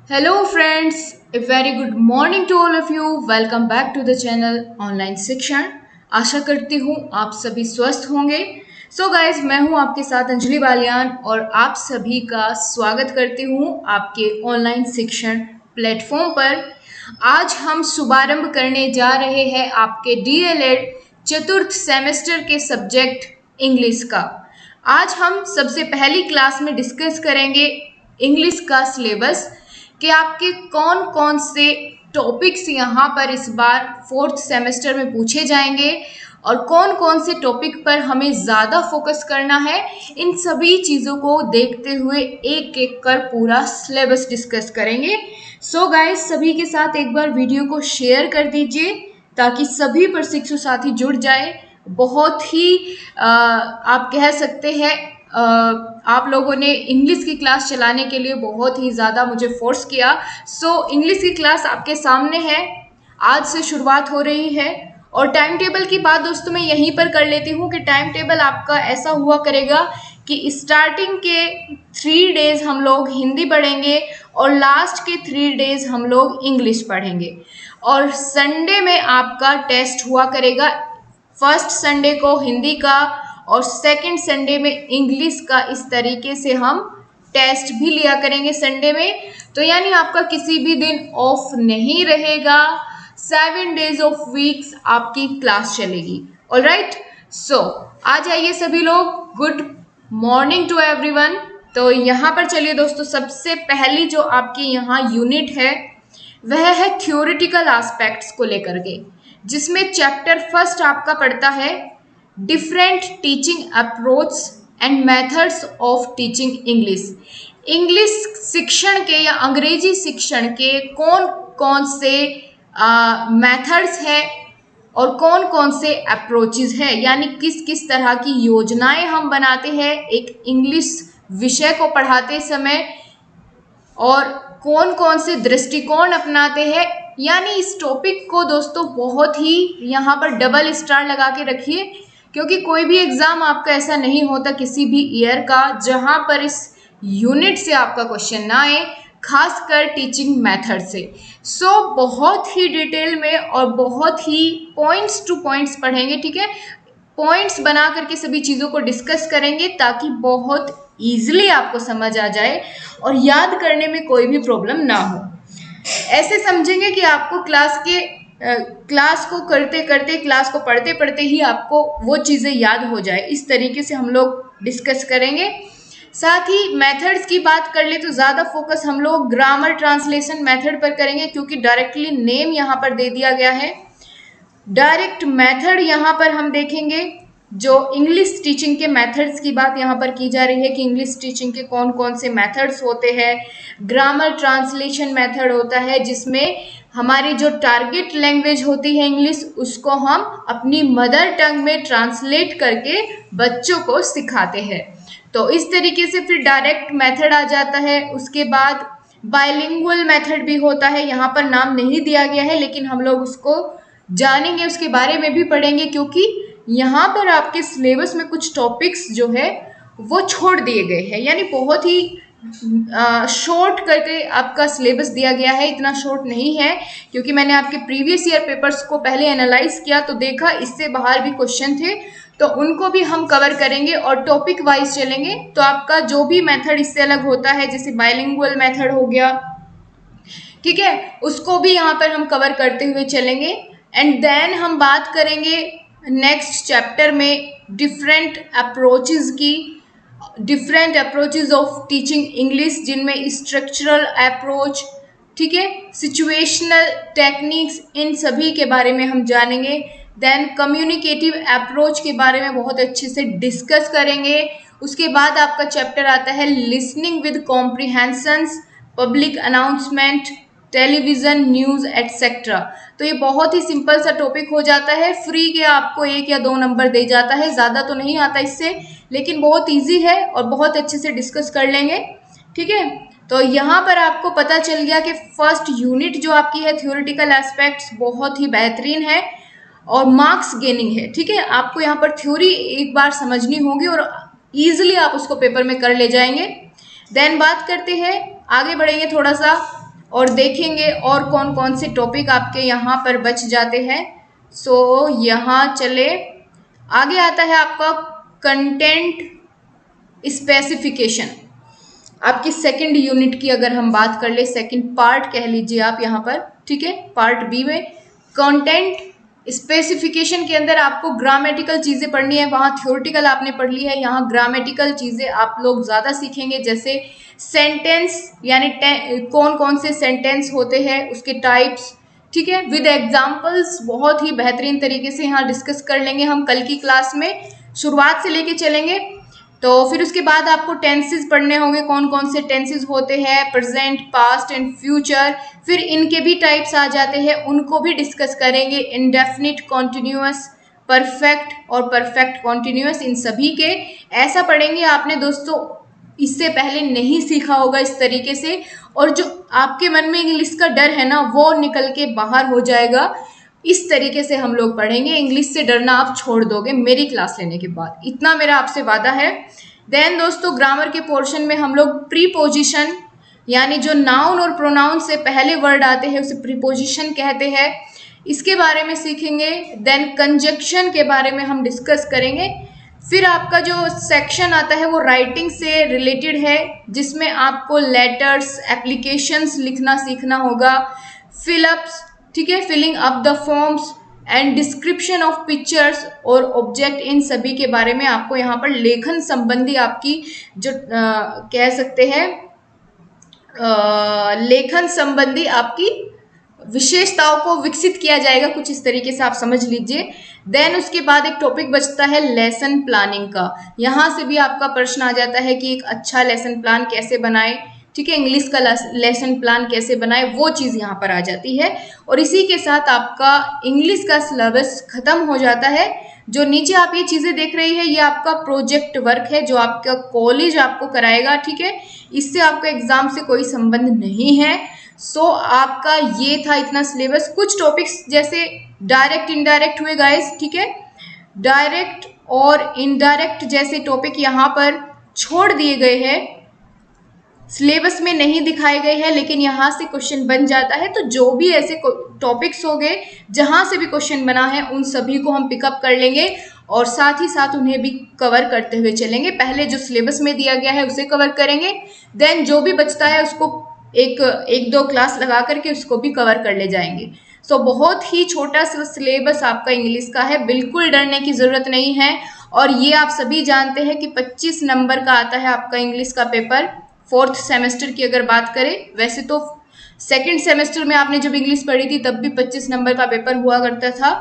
Hello friends, a very good morning to all of you. Welcome back to the channel online शिक्षण। आशा करती हूँ आप सभी स्वस्थ होंगे। सो गाइज, मैं हूँ आपके साथ अंजलि बालियान और आप सभी का स्वागत करती हूँ आपके ऑनलाइन शिक्षण प्लेटफॉर्म पर। आज हम शुभारंभ करने जा रहे हैं आपके डीएलएड चतुर्थ सेमेस्टर के सब्जेक्ट इंग्लिश का। आज हम सबसे पहली क्लास में डिस्कस करेंगे इंग्लिश का सिलेबस कि आपके कौन कौन से टॉपिक्स यहाँ पर इस बार फोर्थ सेमेस्टर में पूछे जाएंगे और कौन कौन से टॉपिक पर हमें ज़्यादा फोकस करना है। इन सभी चीज़ों को देखते हुए एक एक कर पूरा सिलेबस डिस्कस करेंगे। सो गाइस, सभी के साथ एक बार वीडियो को शेयर कर दीजिए ताकि सभी प्रशिक्षु साथी जुड़ जाए। बहुत ही आप कह सकते हैं आप लोगों ने इंग्लिश की क्लास चलाने के लिए बहुत ही ज़्यादा मुझे फोर्स किया। सो इंग्लिश की क्लास आपके सामने है, आज से शुरुआत हो रही है। और टाइम टेबल की बात दोस्तों मैं यहीं पर कर लेती हूँ कि टाइम टेबल आपका ऐसा हुआ करेगा कि स्टार्टिंग के 3 डेज हम लोग हिंदी पढ़ेंगे और लास्ट के 3 डेज हम लोग इंग्लिश पढ़ेंगे। और संडे में आपका टेस्ट हुआ करेगा, फर्स्ट संडे को हिंदी का और सेकंड संडे में इंग्लिश का। इस तरीके से हम टेस्ट भी लिया करेंगे संडे में। तो यानी आपका किसी भी दिन ऑफ नहीं रहेगा, 7 डेज ऑफ वीक्स आपकी क्लास चलेगी। ऑलराइट, सो आ जाइए सभी लोग। Good morning to everyone. तो यहाँ पर चलिए दोस्तों, सबसे पहली जो आपकी यहाँ यूनिट है वह है थ्योरेटिकल एस्पेक्ट्स को लेकर के, जिसमें चैप्टर फर्स्ट आपका पढ़ता है different teaching approach and methods of teaching English. English शिक्षण के या अंग्रेजी शिक्षण के कौन कौन से मेथड्स हैं और कौन कौन से अप्रोचेस हैं, यानी किस किस तरह की योजनाएं हम बनाते हैं एक इंग्लिश विषय को पढ़ाते समय और कौन कौन से दृष्टिकोण अपनाते हैं। यानी इस टॉपिक को दोस्तों बहुत ही यहाँ पर डबल स्टार लगा के रखिए, क्योंकि कोई भी एग्जाम आपका ऐसा नहीं होता किसी भी ईयर का जहाँ पर इस यूनिट से आपका क्वेश्चन ना आए, खासकर टीचिंग मेथड से। सो बहुत ही डिटेल में और बहुत ही पॉइंट्स टू पॉइंट्स पढ़ेंगे, ठीक है। पॉइंट्स बना करके सभी चीज़ों को डिस्कस करेंगे ताकि बहुत ईजिली आपको समझ आ जाए और याद करने में कोई भी प्रॉब्लम ना हो। ऐसे समझेंगे कि आपको क्लास को करते करते, क्लास को पढ़ते पढ़ते ही आपको वो चीज़ें याद हो जाए। इस तरीके से हम लोग डिस्कस करेंगे। साथ ही मेथड्स की बात कर ले तो ज़्यादा फोकस हम लोग ग्रामर ट्रांसलेशन मेथड पर करेंगे, क्योंकि डायरेक्टली नेम यहाँ पर दे दिया गया है। डायरेक्ट मेथड यहाँ पर हम देखेंगे। जो इंग्लिश टीचिंग के मेथड्स की बात यहाँ पर की जा रही है कि इंग्लिश टीचिंग के कौन कौन से मेथड्स होते हैं। ग्रामर ट्रांसलेशन मेथड होता है जिसमें हमारी जो टारगेट लैंग्वेज होती है इंग्लिश, उसको हम अपनी मदर टंग में ट्रांसलेट करके बच्चों को सिखाते हैं। तो इस तरीके से फिर डायरेक्ट मेथड आ जाता है। उसके बाद बाइलिंगुअल मेथड भी होता है, यहाँ पर नाम नहीं दिया गया है लेकिन हम लोग उसको जानेंगे, उसके बारे में भी पढ़ेंगे, क्योंकि यहाँ पर आपके सिलेबस में कुछ टॉपिक्स जो है वो छोड़ दिए गए हैं। यानी बहुत ही शॉर्ट करके आपका सिलेबस दिया गया है। इतना शॉर्ट नहीं है, क्योंकि मैंने आपके प्रीवियस ईयर पेपर्स को पहले एनालाइज किया तो देखा इससे बाहर भी क्वेश्चन थे, तो उनको भी हम कवर करेंगे और टॉपिक वाइज चलेंगे। तो आपका जो भी मेथड इससे अलग होता है, जैसे बाइलिंगुअल मेथड हो गया, ठीक है, उसको भी यहाँ पर हम कवर करते हुए चलेंगे। एंड देन हम बात करेंगे नेक्स्ट चैप्टर में different approaches of teaching English, जिनमें स्ट्रक्चरल अप्रोच, ठीक है, सिचुएशनल टेक्निक्स, इन सभी के बारे में हम जानेंगे। देन कम्युनिकेटिव अप्रोच के बारे में बहुत अच्छे से डिस्कस करेंगे। उसके बाद आपका चैप्टर आता है listening with comprehensions, public announcement, television, news et cetera. तो ये बहुत ही सिंपल सा टॉपिक हो जाता है। फ्री के आपको 1 या 2 नंबर दे जाता है, ज़्यादा तो नहीं आता इससे, लेकिन बहुत इजी है और बहुत अच्छे से डिस्कस कर लेंगे, ठीक है। तो यहाँ पर आपको पता चल गया कि फर्स्ट यूनिट जो आपकी है थ्योरेटिकल एस्पेक्ट्स बहुत ही बेहतरीन है और मार्क्स गेनिंग है, ठीक है। आपको यहाँ पर थ्योरी एक बार समझनी होगी और ईजिली आप उसको पेपर में कर ले जाएंगे। देन बात करते हैं, आगे बढ़ेंगे थोड़ा सा और देखेंगे और कौन कौन से टॉपिक आपके यहाँ पर बच जाते हैं। सो यहाँ चले, आगे आता है आपका कंटेंट स्पेसिफिकेशन। आपकी सेकंड यूनिट की अगर हम बात कर ले, सेकंड पार्ट कह लीजिए आप यहाँ पर, ठीक है। पार्ट बी में कंटेंट स्पेसिफिकेशन के अंदर आपको ग्रामेटिकल चीजें पढ़नी है। वहां थ्योरेटिकल आपने पढ़ ली है, यहाँ ग्रामेटिकल चीजें आप लोग ज्यादा सीखेंगे, जैसे सेंटेंस यानी कौन कौन से सेंटेंस होते हैं, उसके टाइप्स, ठीक है, विद एग्जाम्पल्स बहुत ही बेहतरीन तरीके से यहाँ डिस्कस कर लेंगे हम कल की क्लास में, शुरुआत से लेके चलेंगे। तो फिर उसके बाद आपको टेंसेस पढ़ने होंगे, कौन कौन से टेंसेस होते हैं, प्रेजेंट, पास्ट एंड फ्यूचर। फिर इनके भी टाइप्स आ जाते हैं, उनको भी डिस्कस करेंगे। इंडेफिनिट, कॉन्टिन्यूअस, परफेक्ट और परफेक्ट कॉन्टिन्यूअस, इन सभी के ऐसा पढ़ेंगे आपने दोस्तों इससे पहले नहीं सीखा होगा इस तरीके से, और जो आपके मन में इंग्लिश का डर है ना वो निकल के बाहर हो जाएगा। इस तरीके से हम लोग पढ़ेंगे, इंग्लिश से डरना आप छोड़ दोगे मेरी क्लास लेने के बाद, इतना मेरा आपसे वादा है। देन दोस्तों ग्रामर के पोर्शन में हम लोग प्रीपोजिशन यानी जो नाउन और प्रोनाउन से पहले वर्ड आते हैं उसे प्रीपोजिशन कहते हैं, इसके बारे में सीखेंगे। देन कंजक्शन के बारे में हम डिस्कस करेंगे। फिर आपका जो सेक्शन आता है वो राइटिंग से रिलेटेड है, जिसमें आपको लेटर्स, एप्लीकेशंस लिखना सीखना होगा, फिलअप्स, ठीक है, filling up the forms and description of pictures और ऑब्जेक्ट, इन सभी के बारे में आपको यहाँ पर लेखन संबंधी आपकी जो कह सकते हैं लेखन संबंधी आपकी विशेषताओं को विकसित किया जाएगा, कुछ इस तरीके से आप समझ लीजिए। देन उसके बाद एक टॉपिक बचता है लेसन प्लानिंग का। यहाँ से भी आपका प्रश्न आ जाता है कि एक अच्छा लेसन प्लान कैसे बनाए, ठीक है, इंग्लिश का लेसन प्लान कैसे बनाए, वो चीज़ यहाँ पर आ जाती है। और इसी के साथ आपका इंग्लिश का सिलेबस खत्म हो जाता है। जो नीचे आप ये चीज़ें देख रही है ये आपका प्रोजेक्ट वर्क है जो आपका कॉलेज आपको कराएगा, ठीक है, इससे आपका एग्जाम से कोई संबंध नहीं है। सो आपका ये था इतना सिलेबस। कुछ टॉपिक्स जैसे डायरेक्ट इनडायरेक्ट हुए गाइस, ठीक है, डायरेक्ट और इनडायरेक्ट जैसे टॉपिक यहाँ पर छोड़ दिए गए हैं, सिलेबस में नहीं दिखाए गए हैं, लेकिन यहाँ से क्वेश्चन बन जाता है। तो जो भी ऐसे टॉपिक्स हो गए जहाँ से भी क्वेश्चन बना है उन सभी को हम पिकअप कर लेंगे और साथ ही साथ उन्हें भी कवर करते हुए चलेंगे। पहले जो सिलेबस में दिया गया है उसे कवर करेंगे, देन जो भी बचता है उसको एक दो क्लास लगा करके उसको भी कवर कर ले जाएंगे। सो बहुत ही छोटा सा सिलेबस आपका इंग्लिश का है, बिल्कुल डरने की ज़रूरत नहीं है। और ये आप सभी जानते हैं कि 25 नंबर का आता है आपका इंग्लिश का पेपर, फोर्थ सेमेस्टर की अगर बात करें। वैसे तो सेकंड सेमेस्टर में आपने जब इंग्लिश पढ़ी थी तब भी 25 नंबर का पेपर हुआ करता था।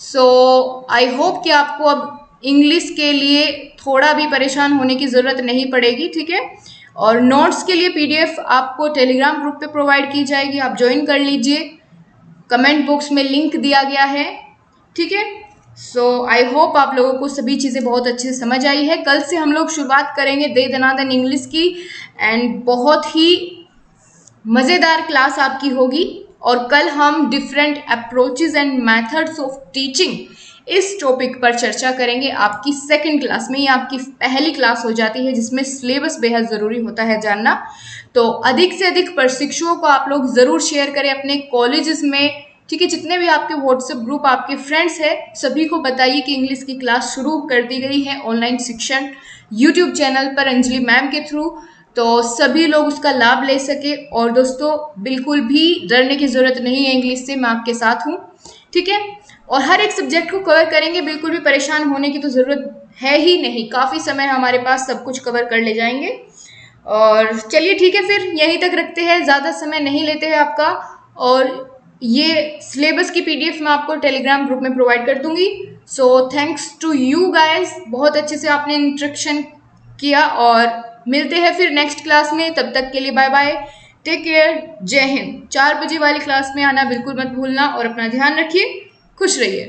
सो आई होप कि आपको अब इंग्लिश के लिए थोड़ा भी परेशान होने की ज़रूरत नहीं पड़ेगी, ठीक है। और नोट्स के लिए PDF आपको टेलीग्राम ग्रुप पे प्रोवाइड की जाएगी, आप ज्वाइन कर लीजिए, कमेंट बॉक्स में लिंक दिया गया है, ठीक है। सो आई होप आप लोगों को सभी चीज़ें बहुत अच्छे से समझ आई है। कल से हम लोग शुरुआत करेंगे दे दनादन इंग्लिश की, एंड बहुत ही मज़ेदार क्लास आपकी होगी। और कल हम different approaches and methods of teaching इस टॉपिक पर चर्चा करेंगे आपकी सेकंड क्लास में। ये आपकी पहली क्लास हो जाती है जिसमें सिलेबस बेहद ज़रूरी होता है जानना। तो अधिक से अधिक प्रशिक्षुओं को आप लोग ज़रूर शेयर करें अपने कॉलेजेस में, ठीक है, जितने भी आपके व्हाट्सएप ग्रुप आपके फ्रेंड्स हैं सभी को बताइए कि इंग्लिश की क्लास शुरू कर दी गई है ऑनलाइन शिक्षण यूट्यूब चैनल पर अंजलि मैम के थ्रू, तो सभी लोग उसका लाभ ले सके। और दोस्तों बिल्कुल भी डरने की ज़रूरत नहीं है, इंग्लिश से मैं आपके साथ हूँ, ठीक है। और हर एक सब्जेक्ट को कवर करेंगे, बिल्कुल भी परेशान होने की तो ज़रूरत है ही नहीं, काफ़ी समय हमारे पास, सब कुछ कवर कर ले जाएंगे। और चलिए ठीक है, फिर यहीं तक रखते हैं, ज़्यादा समय नहीं लेते हैं आपका। और ये सिलेबस की PDF मैं आपको टेलीग्राम ग्रुप में प्रोवाइड कर दूंगी। So thanks to you guys, बहुत अच्छे से आपने इंस्ट्रक्शन किया। और मिलते हैं फिर नेक्स्ट क्लास में, तब तक के लिए बाय बाय, टेक केयर, जय हिंद। 4 बजे वाली क्लास में आना बिल्कुल मत भूलना और अपना ध्यान रखिए, खुश रहिए।